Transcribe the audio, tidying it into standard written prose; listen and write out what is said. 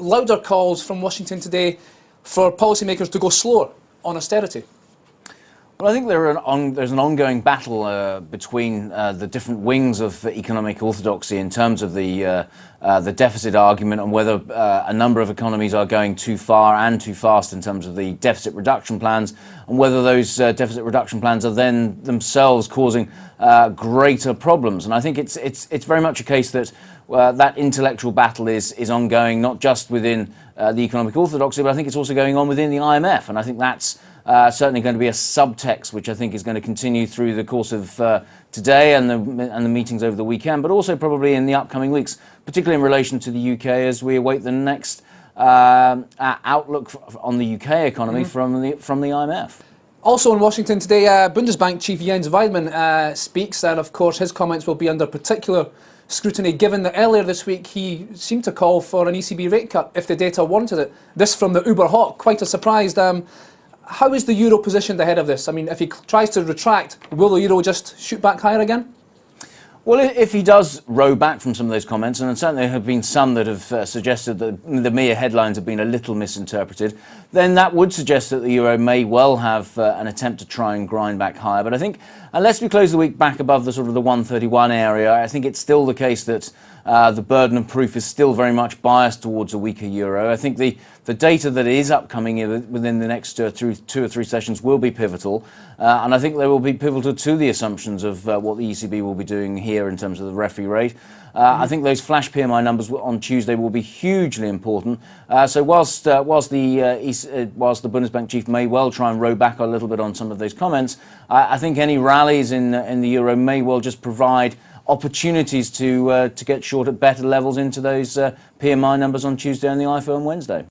louder calls from Washington today for policymakers to go slower on austerity. Well, I think there's an ongoing battle between the different wings of economic orthodoxy in terms of the deficit argument and whether a number of economies are going too far and too fast in terms of the deficit reduction plans, and whether those deficit reduction plans are then themselves causing greater problems. And I think it's very much a case that that intellectual battle is ongoing, not just within the economic orthodoxy, but I think it's also going on within the IMF. And I think that's certainly going to be a subtext which I think is going to continue through the course of today and the meetings over the weekend, but also probably in the upcoming weeks, particularly in relation to the UK as we await the next outlook on the UK economy from the IMF. Also in Washington today, Bundesbank Chief Jens Weidmann speaks, and of course his comments will be under particular scrutiny, given that earlier this week he seemed to call for an ECB rate cut if the data warranted it. This from the Uber hawk, quite a surprise. How is the euro positioned ahead of this? I mean, if he tries to retract, will the euro just shoot back higher again? Well, if he does row back from some of those comments, and certainly there have been some that have suggested that the mere headlines have been a little misinterpreted, then that would suggest that the euro may well have an attempt to try and grind back higher. But I think unless we close the week back above the sort of the 131 area, I think it's still the case that the burden of proof is still very much biased towards a weaker euro. I think the data that is upcoming within the next 2 or 3 sessions will be pivotal, and I think they will be pivotal to the assumptions of what the ECB will be doing here in terms of the referee rate. I think those flash PMI numbers on Tuesday will be hugely important. So whilst the Bundesbank chief may well try and row back a little bit on some of those comments, I think any rallies in the euro may well just provide opportunities to get short at better levels into those PMI numbers on Tuesday and the IFO on Wednesday.